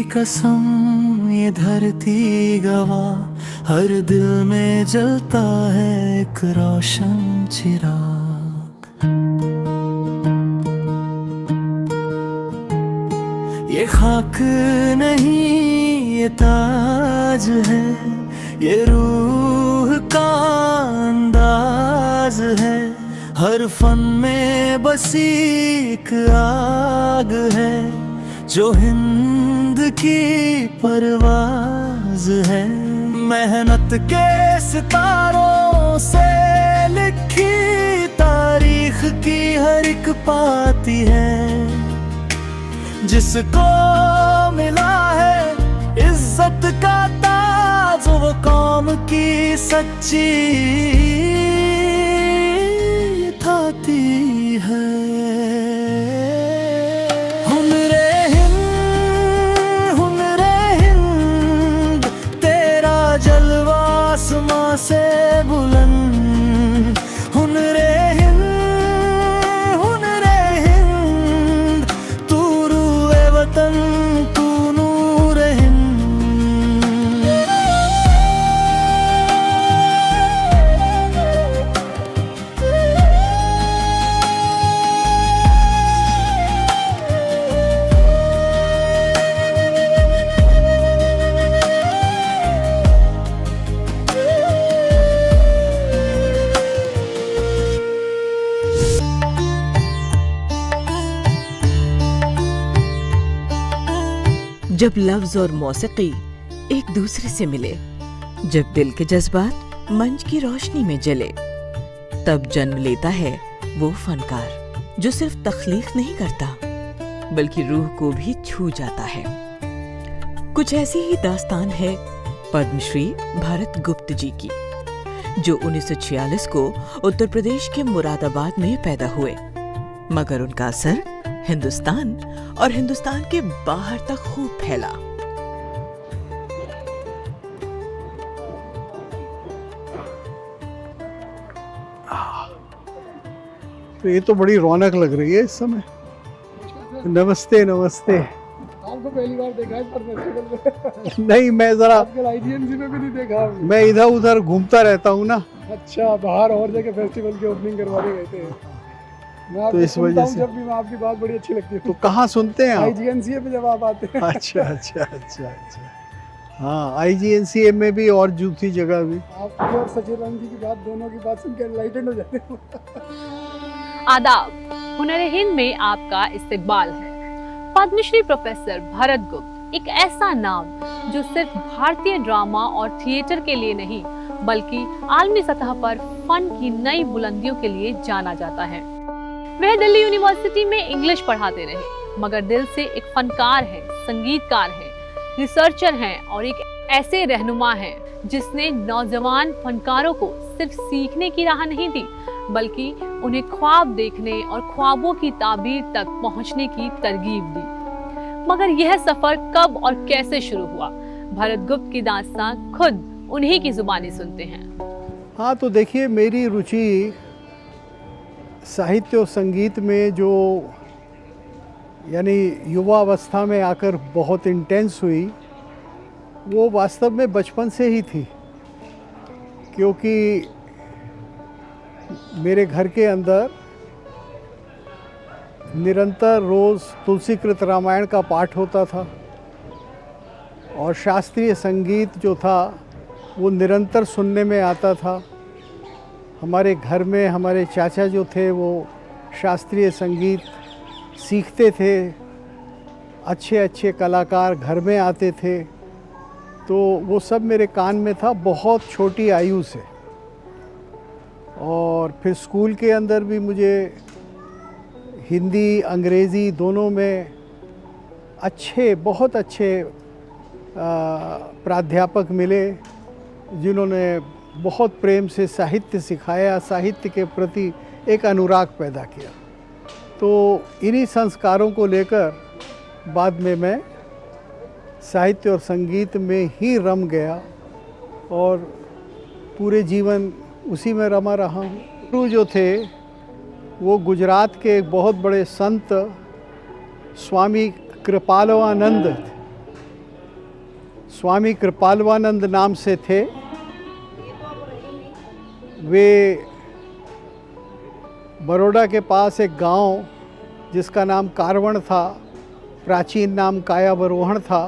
कसम ये धरती गवाह, हर दिल में जलता है एक रोशन चिराग। ये खाक नहीं ये ताज है, ये रूह का अंदाज है। हर फन में बसी एक आग है, जो हिंद की परवाज है। मेहनत के सितारों से लिखी तारीख की हर एक पाती है, जिसको मिला है इज्जत का ताज, वो कौम की सच्ची थाती है। आसमां से बुलंद हुनरे हिंद, तू रूए वतन तू नूरे हिंद। जब लफ्ज और मौसीकी एक दूसरे से मिले, जब दिल के जज्बात मंच की रोशनी में जले, तब जन्म लेता है वो फनकार जो सिर्फ तख्लीक नहीं करता बल्कि रूह को भी छू जाता है। कुछ ऐसी ही दास्तान है पद्मश्री भारत गुप्त जी की, जो 1946 को उत्तर प्रदेश के मुरादाबाद में पैदा हुए, मगर उनका असर हिंदुस्तान और हिंदुस्तान के बाहर तक खूब फैला। तो ये तो बड़ी रौनक लग रही है इस समय। नमस्ते नमस्ते। आपको पहली बार देखा है पर फेस्टिवल में? नहीं, मैं जरा आईजीएनसी में भी नहीं देखा। मैं इधर उधर घूमता रहता हूँ ना। अच्छा, बाहर और जगह फेस्टिवल की ओपनिंग करवाने गए थे। तो इस वजह से जब भी मैं आपकी बात बड़ी अच्छी लगती है। तो कहाँ सुनते हैं आप? आईजीएनसीए पे जब आप आते हैं। अच्छा अच्छा अच्छा अच्छा। हाँ, आईजीएनसीए में भी और दूसरी जगह भी। आपकी और सचिन रंगी की बात, दोनों की बात सुनकर एनलाइटेंड हो जाते हैं। आदाब, हुनर हिंद में आपका इस्तकबाल है। पद्मश्री प्रोफेसर भरत गुप्त एक ऐसा नाम जो सिर्फ भारतीय ड्रामा और थिएटर के लिए नहीं बल्कि आलमी सतह पर फन की नई बुलंदियों के लिए जाना जाता है। वह दिल्ली यूनिवर्सिटी में इंग्लिश पढ़ाते रहे, मगर दिल से एक फनकार है, संगीतकार है, रिसर्चर हैं और एक ऐसे रहनुमा हैं जिसने नौजवान फनकारों को सिर्फ सीखने की राह नहीं दी बल्कि उन्हें ख्वाब देखने और ख्वाबों की ताबीर तक पहुंचने की तरगीब दी। मगर यह सफर कब और कैसे शुरू हुआ, भरत गुप्त की दास्तान खुद उन्हीं की जुबानी सुनते हैं। हाँ, तो देखिए, मेरी रुचि साहित्य और संगीत में जो यानी युवावस्था में आकर बहुत इंटेंस हुई, वो वास्तव में बचपन से ही थी। क्योंकि मेरे घर के अंदर निरंतर रोज़ तुलसीकृत रामायण का पाठ होता था और शास्त्रीय संगीत जो था वो निरंतर सुनने में आता था। हमारे घर में हमारे चाचा जो थे वो शास्त्रीय संगीत सीखते थे, अच्छे अच्छे कलाकार घर में आते थे, तो वो सब मेरे कान में था बहुत छोटी आयु से। और फिर स्कूल के अंदर भी मुझे हिंदी अंग्रेज़ी दोनों में अच्छे, बहुत अच्छे प्राध्यापक मिले जिन्होंने बहुत प्रेम से साहित्य सिखाया, साहित्य के प्रति एक अनुराग पैदा किया। तो इन्हीं संस्कारों को लेकर बाद में मैं साहित्य और संगीत में ही रम गया और पूरे जीवन उसी में रमा रहा हूँ। गुरु जो थे वो गुजरात के एक बहुत बड़े संत स्वामी कृपालवानंद स्वामी कृपालवानंद नाम से थे। वे बड़ौदा के पास एक गांव जिसका नाम कारवण था, प्राचीन नाम कायावरोहण था,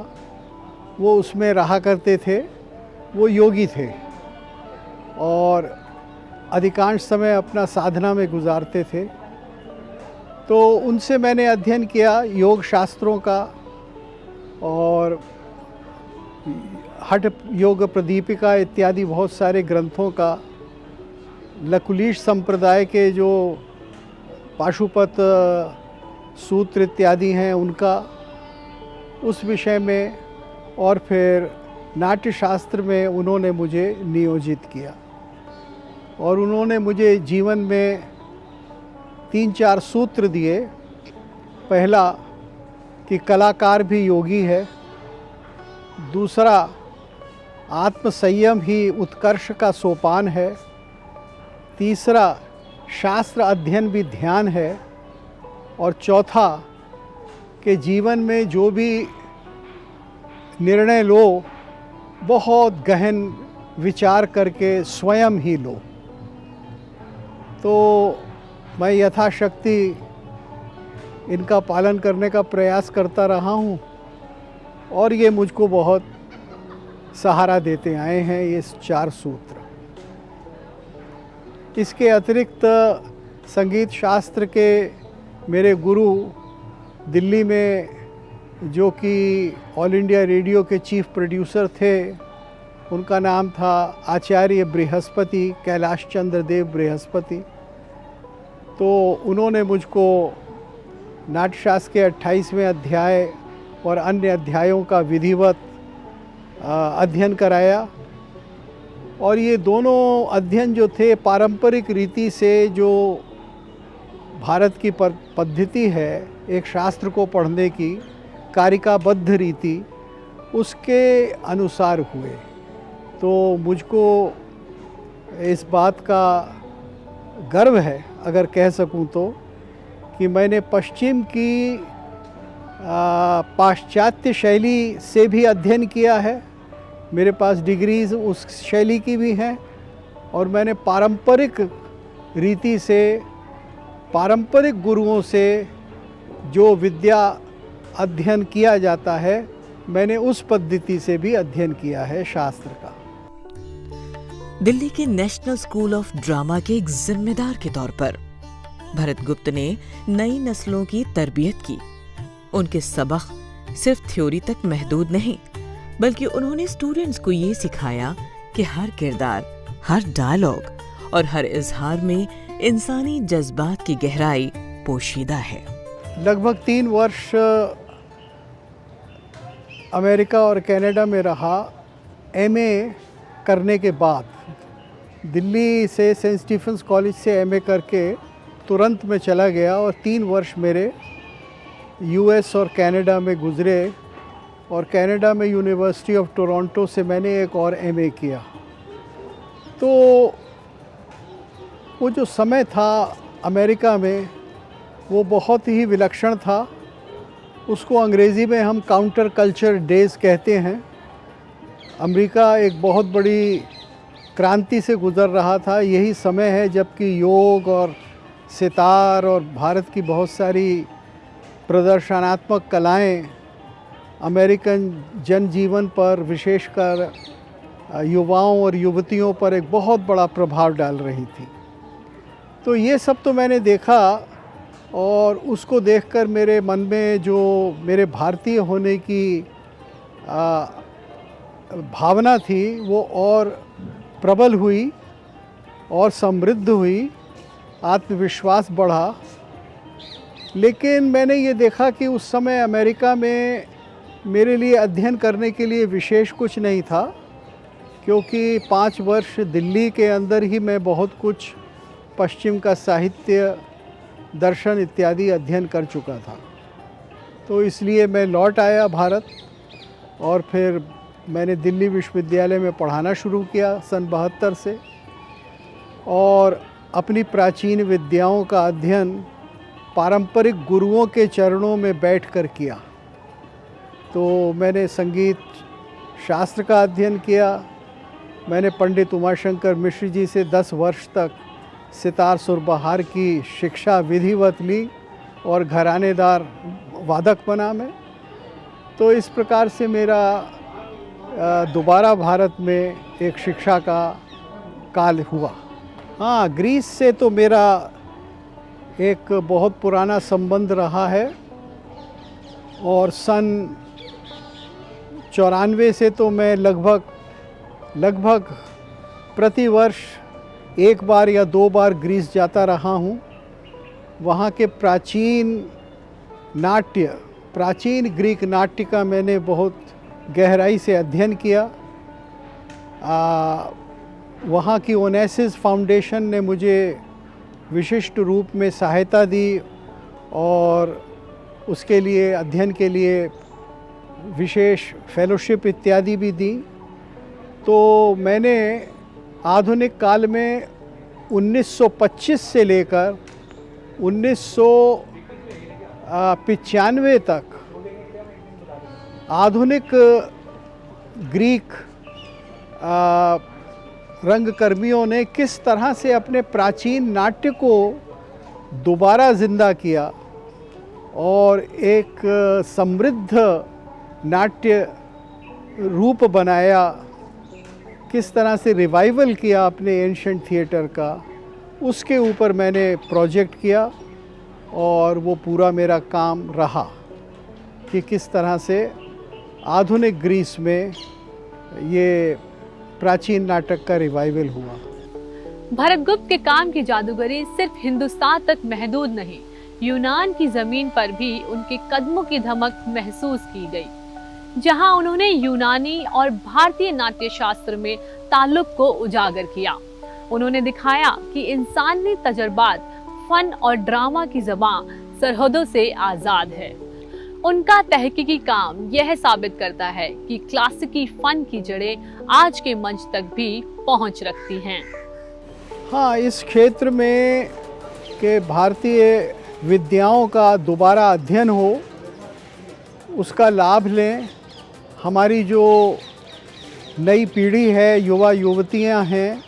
वो उसमें रहा करते थे। वो योगी थे और अधिकांश समय अपना साधना में गुजारते थे। तो उनसे मैंने अध्ययन किया योग शास्त्रों का और हठ योग प्रदीपिका इत्यादि बहुत सारे ग्रंथों का, लकुलीश संप्रदाय के जो पाशुपत सूत्र इत्यादि हैं उनका, उस विषय में, और फिर नाट्य शास्त्र में उन्होंने मुझे नियोजित किया। और उन्होंने मुझे जीवन में 3-4 सूत्र दिए। पहला कि कलाकार भी योगी है, दूसरा आत्म संयम ही उत्कर्ष का सोपान है, तीसरा शास्त्र अध्ययन भी ध्यान है, और चौथा कि जीवन में जो भी निर्णय लो बहुत गहन विचार करके स्वयं ही लो। तो मैं यथाशक्ति इनका पालन करने का प्रयास करता रहा हूँ और ये मुझको बहुत सहारा देते आए हैं ये 4 सूत्र। इसके अतिरिक्त संगीत शास्त्र के मेरे गुरु दिल्ली में, जो कि ऑल इंडिया रेडियो के चीफ प्रोड्यूसर थे, उनका नाम था आचार्य बृहस्पति, कैलाश चंद्र देव बृहस्पति। तो उन्होंने मुझको नाट्यशास्त्र के 28वें अध्याय और अन्य अध्यायों का विधिवत अध्ययन कराया। और ये दोनों अध्ययन जो थे पारंपरिक रीति से, जो भारत की पद्धति है एक शास्त्र को पढ़ने की, कारिकाबद्ध रीति, उसके अनुसार हुए। तो मुझको इस बात का गर्व है, अगर कह सकूं तो, कि मैंने पश्चिम की पाश्चात्य शैली से भी अध्ययन किया है। मेरे पास डिग्रीज़ उस शैली की भी हैं, और मैंने पारंपरिक रीति से, पारंपरिक गुरुओं से जो विद्या अध्ययन किया जाता है, मैंने उस पद्धति से भी अध्ययन किया है शास्त्र का। दिल्ली के नेशनल स्कूल ऑफ ड्रामा के एक जिम्मेदार के तौर पर भरत गुप्त ने नई नस्लों की तरबियत की। उनके सबक सिर्फ थ्योरी तक महदूद नहीं, बल्कि उन्होंने स्टूडेंट्स को ये सिखाया कि हर किरदार, हर डायलॉग और हर इजहार में इंसानी जज्बात की गहराई पोशीदा है। लगभग 3 वर्ष अमेरिका और कनाडा में रहा। एमए करने के बाद दिल्ली से सेंट स्टीफेंस कॉलेज से एमए करके तुरंत मैं चला गया, और 3 वर्ष मेरे यूएस और कनाडा में गुजरे। और कनाडा में यूनिवर्सिटी ऑफ टोरंटो से मैंने एक और एमए किया। तो वो जो समय था अमेरिका में, वो बहुत ही विलक्षण था। उसको अंग्रेज़ी में हम काउंटर कल्चर डेज़ कहते हैं। अमेरिका एक बहुत बड़ी क्रांति से गुज़र रहा था। यही समय है जबकि योग और सितार और भारत की बहुत सारी प्रदर्शनात्मक कलाएं अमेरिकन जनजीवन पर, विशेषकर युवाओं और युवतियों पर एक बहुत बड़ा प्रभाव डाल रही थी। तो ये सब तो मैंने देखा, और उसको देखकर मेरे मन में जो मेरे भारतीय होने की भावना थी वो और प्रबल हुई और समृद्ध हुई, आत्मविश्वास बढ़ा। लेकिन मैंने ये देखा कि उस समय अमेरिका में मेरे लिए अध्ययन करने के लिए विशेष कुछ नहीं था, क्योंकि 5 वर्ष दिल्ली के अंदर ही मैं बहुत कुछ पश्चिम का साहित्य, दर्शन इत्यादि अध्ययन कर चुका था। तो इसलिए मैं लौट आया भारत, और फिर मैंने दिल्ली विश्वविद्यालय में पढ़ाना शुरू किया सन 72 से, और अपनी प्राचीन विद्याओं का अध्ययन पारंपरिक गुरुओं के चरणों में बैठकर किया। तो मैंने संगीत शास्त्र का अध्ययन किया। मैंने पंडित उमाशंकर मिश्र जी से 10 वर्ष तक सितार सुरबहार की शिक्षा विधिवत ली और घरानेदार वादक बना मैं। तो इस प्रकार से मेरा दोबारा भारत में एक शिक्षा का काल हुआ। हाँ, ग्रीस से तो मेरा एक बहुत पुराना संबंध रहा है और सन 94 से तो मैं लगभग प्रतिवर्ष 1 बार या 2 बार ग्रीस जाता रहा हूँ। वहाँ के प्राचीन ग्रीक नाट्य का मैंने बहुत गहराई से अध्ययन किया। वहाँ की ओनेसिस फाउंडेशन ने मुझे विशिष्ट रूप में सहायता दी और उसके लिए अध्ययन के लिए विशेष फेलोशिप इत्यादि भी दी। तो मैंने आधुनिक काल में 1925 से लेकर 1995 तक आधुनिक ग्रीक रंगकर्मियों ने किस तरह से अपने प्राचीन नाट्य को दोबारा जिंदा किया और एक समृद्ध नाट्य रूप बनाया, किस तरह से रिवाइवल किया अपने एंशिएंट थिएटर का, उसके ऊपर मैंने प्रोजेक्ट किया और वो पूरा मेरा काम रहा कि किस तरह से आधुनिक ग्रीस में ये प्राचीन नाटक का रिवाइवल हुआ। भरतगुप्त के काम की जादूगरी सिर्फ हिंदुस्तान तक महदूद नहीं, यूनान की जमीन पर भी उनके कदमों की धमक महसूस की गई, जहां उन्होंने यूनानी और भारतीय नाट्य शास्त्र में ताल्लुक को उजागर किया। उन्होंने दिखाया कि इंसानी तजर्बात, फन और ड्रामा की ज़बान सरहदों से आज़ाद है। उनका तहकीकी काम यह साबित करता है कि क्लासिकी फन की जड़ें आज के मंच तक भी पहुंच रखती हैं। हाँ, इस क्षेत्र में के भारतीय विद्याओं का दोबारा अध्ययन हो, उसका लाभ लें। हमारी जो नई पीढ़ी है, युवा युवतियां हैं,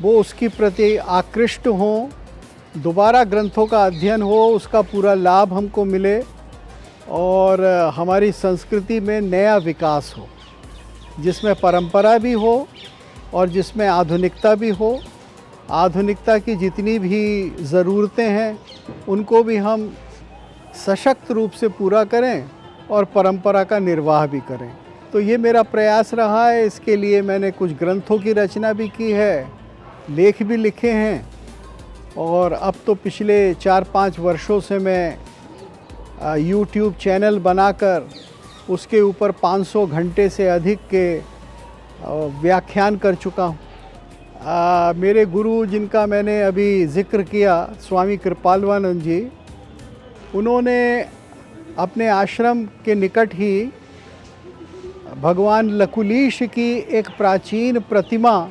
वो उसके प्रति आकृष्ट हों, दोबारा ग्रंथों का अध्ययन हो, उसका पूरा लाभ हमको मिले और हमारी संस्कृति में नया विकास हो, जिसमें परंपरा भी हो और जिसमें आधुनिकता भी हो। आधुनिकता की जितनी भी ज़रूरतें हैं उनको भी हम सशक्त रूप से पूरा करें और परंपरा का निर्वाह भी करें। तो ये मेरा प्रयास रहा है। इसके लिए मैंने कुछ ग्रंथों की रचना भी की है, लेख भी लिखे हैं और अब तो पिछले 4-5 वर्षों से मैं YouTube चैनल बनाकर उसके ऊपर 500 घंटे से अधिक के व्याख्यान कर चुका हूँ। मेरे गुरु जिनका मैंने अभी ज़िक्र किया, स्वामी कृपालवानंद जी, उन्होंने अपने आश्रम के निकट ही भगवान लकुलीश की एक प्राचीन प्रतिमा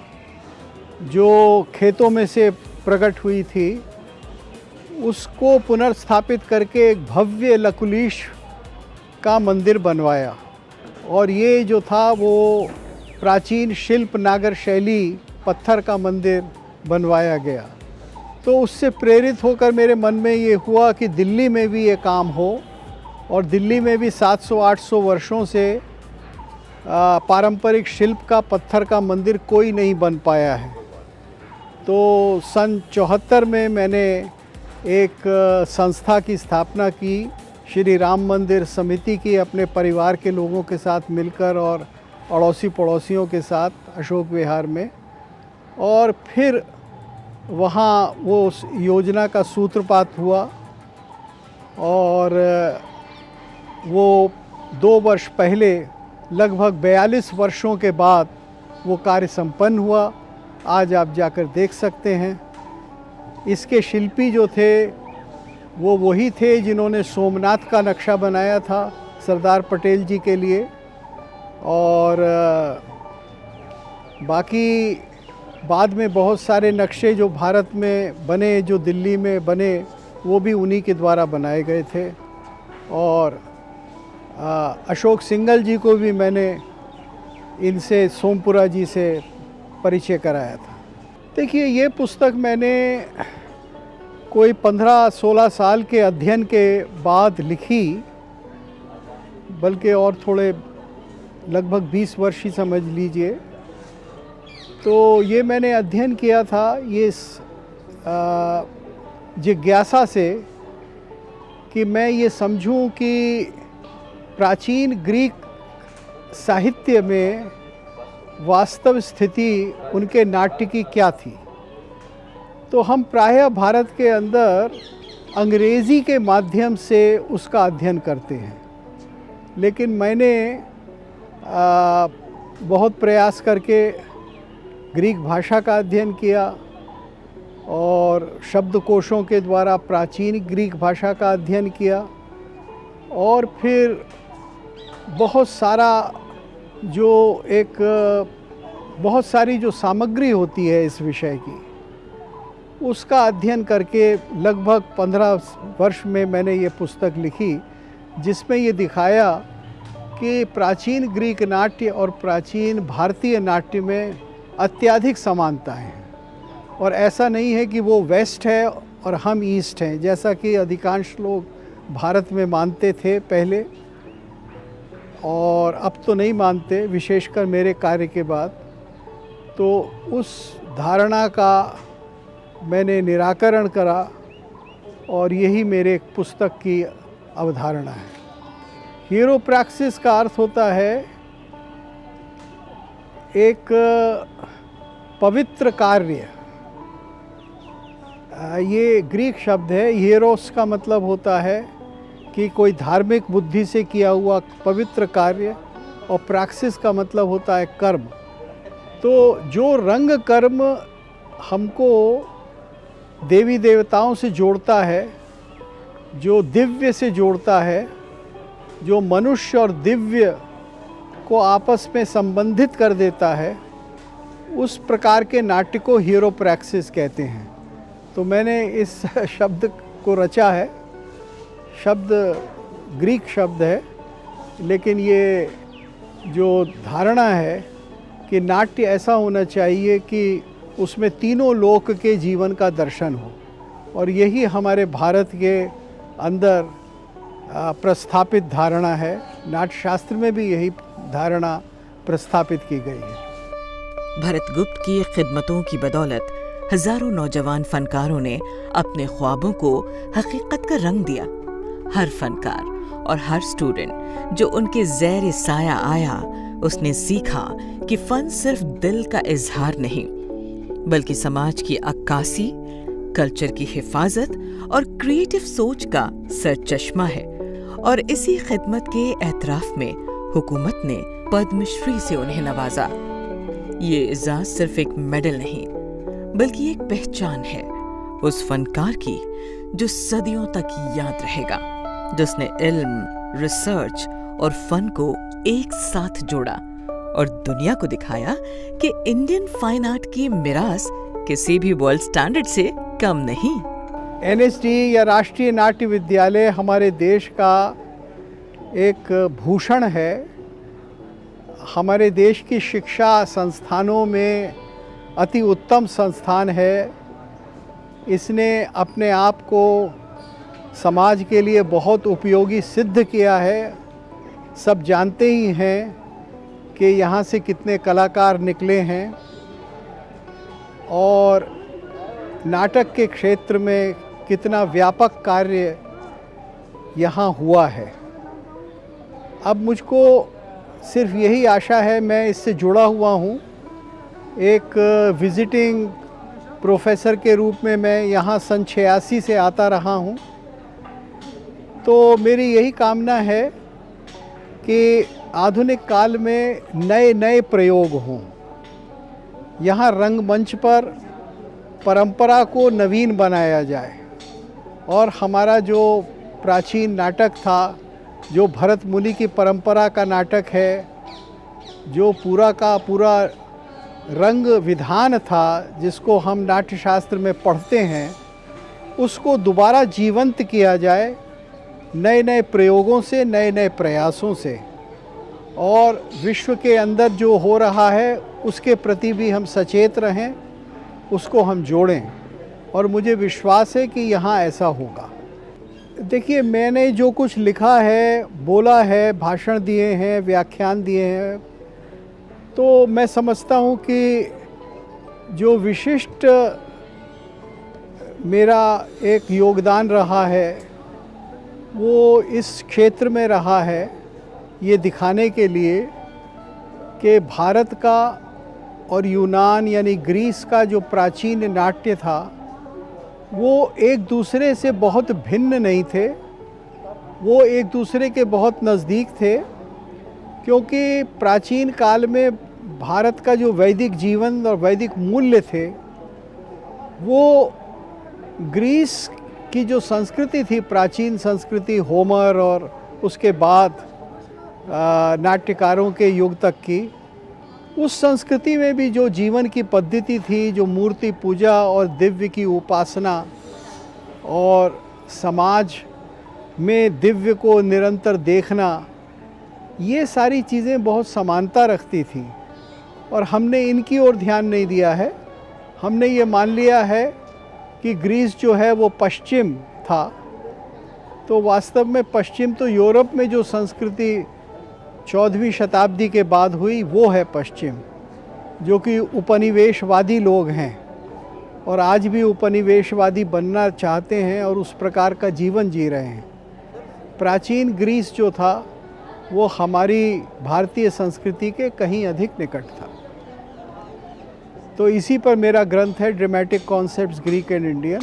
जो खेतों में से प्रकट हुई थी, उसको पुनर्स्थापित करके एक भव्य लकुलीश का मंदिर बनवाया। और ये जो था वो प्राचीन शिल्प नागर शैली पत्थर का मंदिर बनवाया गया। तो उससे प्रेरित होकर मेरे मन में ये हुआ कि दिल्ली में भी ये काम हो, और दिल्ली में भी 700-800 वर्षों से पारंपरिक शिल्प का पत्थर का मंदिर कोई नहीं बन पाया है। तो सन 74 में मैंने एक संस्था की स्थापना की, श्री राम मंदिर समिति की, अपने परिवार के लोगों के साथ मिलकर और अड़ोसी पड़ोसियों के साथ अशोक विहार में। और फिर वहाँ वो उस योजना का सूत्रपात हुआ और वो 2 वर्ष पहले लगभग 42 वर्षों के बाद वो कार्य संपन्न हुआ। आज आप जाकर देख सकते हैं। इसके शिल्पी जो थे वो वही थे जिन्होंने सोमनाथ का नक्शा बनाया था सरदार पटेल जी के लिए, और बाकी बाद में बहुत सारे नक्शे जो भारत में बने, जो दिल्ली में बने, वो भी उन्हीं के द्वारा बनाए गए थे। और अशोक सिंघल जी को भी मैंने इनसे सोमपुरा जी से परिचय कराया था। देखिए, ये पुस्तक मैंने कोई 15-16 साल के अध्ययन के बाद लिखी, बल्कि और थोड़े लगभग 20 वर्ष ही समझ लीजिए। तो ये मैंने अध्ययन किया था ये जिज्ञासा से कि मैं ये समझूं कि प्राचीन ग्रीक साहित्य में वास्तव स्थिति उनके नाट्य की क्या थी। तो हम प्रायः भारत के अंदर अंग्रेज़ी के माध्यम से उसका अध्ययन करते हैं, लेकिन मैंने बहुत प्रयास करके ग्रीक भाषा का अध्ययन किया और शब्दकोशों के द्वारा प्राचीन ग्रीक भाषा का अध्ययन किया, और फिर बहुत सारी जो सामग्री होती है इस विषय की, उसका अध्ययन करके लगभग 15 वर्ष में मैंने ये पुस्तक लिखी, जिसमें ये दिखाया कि प्राचीन ग्रीक नाट्य और प्राचीन भारतीय नाट्य में अत्यधिक समानता है, और ऐसा नहीं है कि वो वेस्ट है और हम ईस्ट हैं, जैसा कि अधिकांश लोग भारत में मानते थे पहले, और अब तो नहीं मानते, विशेषकर मेरे कार्य के बाद। तो उस धारणा का मैंने निराकरण करा, और यही मेरे पुस्तक की अवधारणा है। हीरोप्रैक्सिस का अर्थ होता है एक पवित्र कार्य। ये ग्रीक शब्द है। हीरोस का मतलब होता है कि कोई धार्मिक बुद्धि से किया हुआ पवित्र कार्य, और प्रैक्सिस का मतलब होता है कर्म। तो जो रंग कर्म हमको देवी देवताओं से जोड़ता है, जो दिव्य से जोड़ता है, जो मनुष्य और दिव्य को आपस में संबंधित कर देता है, उस प्रकार के नाट्य को हीरोप्रैक्सिस कहते हैं। तो मैंने इस शब्द को रचा है। शब्द ग्रीक शब्द है, लेकिन ये जो धारणा है कि नाट्य ऐसा होना चाहिए कि उसमें तीनों लोक के जीवन का दर्शन हो, और यही हमारे भारत के अंदर प्रस्थापित धारणा है। नाट्य शास्त्र में भी यही धारणा प्रस्थापित की गई है। भरतगुप्त की खिदमतों की बदौलत हजारों नौजवान फनकारों ने अपने ख्वाबों को हकीकत का रंग दिया। हर फनकार और हर स्टूडेंट जो उनके ज़ेर साया आया, उसने सीखा कि फन सिर्फ दिल का इजहार नहीं, बल्कि समाज की अक्कासी, कल्चर की हिफाजत और क्रिएटिव सोच का सरचश्मा है। और इसी खिदमत के एतराफ में हुकूमत ने पद्मश्री से उन्हें नवाजा। ये एजाज सिर्फ एक मेडल नहीं, बल्कि एक पहचान है उस फनकार की जो सदियों तक याद रहेगा, जिसने इल्म, रिसर्च और फन को एक साथ जोड़ा और दुनिया को दिखाया कि इंडियन फाइन आर्ट की मिरास किसी भी वर्ल्ड स्टैंडर्ड से कम नहीं। NSD या राष्ट्रीय नाट्य विद्यालय हमारे देश का एक भूषण है। हमारे देश की शिक्षा संस्थानों में अति उत्तम संस्थान है। इसने अपने आप को समाज के लिए बहुत उपयोगी सिद्ध किया है। सब जानते ही हैं कि यहाँ से कितने कलाकार निकले हैं, और नाटक के क्षेत्र में कितना व्यापक कार्य यहाँ हुआ है। अब मुझको सिर्फ यही आशा है, मैं इससे जुड़ा हुआ हूँ। एक विजिटिंग प्रोफेसर के रूप में मैं यहाँ सन 86 से आता रहा हूँ। तो मेरी यही कामना है कि आधुनिक काल में नए नए प्रयोग हों। यहाँ रंगमंच पर परंपरा को नवीन बनाया जाए, और हमारा जो प्राचीन नाटक था, जो भरत मुनि की परंपरा का नाटक है, जो पूरा का पूरा रंग विधान था जिसको हम नाट्यशास्त्र में पढ़ते हैं, उसको दोबारा जीवंत किया जाए नए नए प्रयोगों से, नए नए प्रयासों से। और विश्व के अंदर जो हो रहा है उसके प्रति भी हम सचेत रहें, उसको हम जोड़ें, और मुझे विश्वास है कि यहाँ ऐसा होगा। देखिए, मैंने जो कुछ लिखा है, बोला है, भाषण दिए हैं, व्याख्यान दिए हैं, तो मैं समझता हूँ कि जो विशिष्ट मेरा एक योगदान रहा है वो इस क्षेत्र में रहा है, ये दिखाने के लिए कि भारत का और यूनान यानी ग्रीस का जो प्राचीन नाट्य था वो एक दूसरे से बहुत भिन्न नहीं थे, वो एक दूसरे के बहुत नज़दीक थे, क्योंकि प्राचीन काल में भारत का जो वैदिक जीवन और वैदिक मूल्य थे वो ग्रीस की जो संस्कृति थी, प्राचीन संस्कृति, होमर और उसके बाद नाट्यकारों के युग तक की, उस संस्कृति में भी जो जीवन की पद्धति थी, जो मूर्ति पूजा और दिव्य की उपासना और समाज में दिव्य को निरंतर देखना, ये सारी चीज़ें बहुत समानता रखती थी। और हमने इनकी ओर ध्यान नहीं दिया है। हमने ये मान लिया है कि ग्रीस जो है वो पश्चिम था, तो वास्तव में पश्चिम तो यूरोप में जो संस्कृति 14वीं शताब्दी के बाद हुई वो है पश्चिम, जो कि उपनिवेशवादी लोग हैं और आज भी उपनिवेशवादी बनना चाहते हैं और उस प्रकार का जीवन जी रहे हैं। प्राचीन ग्रीस जो था वो हमारी भारतीय संस्कृति के कहीं अधिक निकट था। तो इसी पर मेरा ग्रंथ है dramatic concepts Greek and Indian,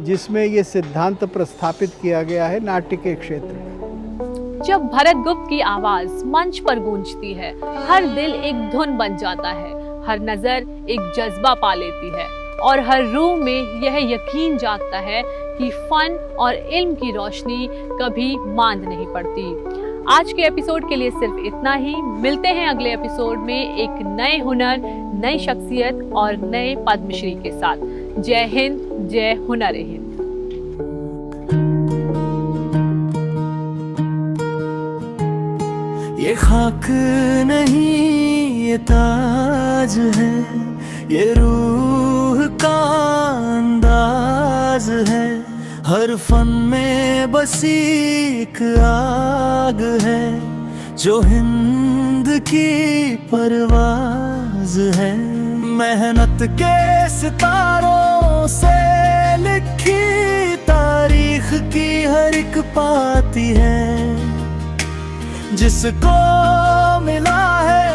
जिसमें ये सिद्धांत प्रस्थापित किया गया है नाट्य के क्षेत्र में। जब भरतगुप्त की आवाज मंच पर गूंजती है, हर दिल एक धुन बन जाता है, हर नजर एक जज्बा पा लेती है और हर रूह में यह यकीन जागता है कि फन और इल्म की रोशनी कभी मांद नहीं पड़ती। आज के एपिसोड के लिए सिर्फ इतना ही। मिलते हैं अगले एपिसोड में एक नए हुनर, नई शख्सियत और नए पद्मश्री के साथ। जय हिंद, जय हुनर हिंद। ये खाक नहीं ये ताज है, ये रूह का अंदाज है, हर फन में बसी एक आग है, जो हिंद की परवाज है। मेहनत के सितारों से लिखी तारीख की हर एक पाती है, जिसको मिला है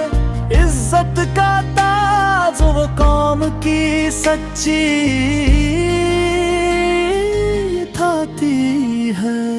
इज्जत का ताज, वो कौम की सच्ची थाती है।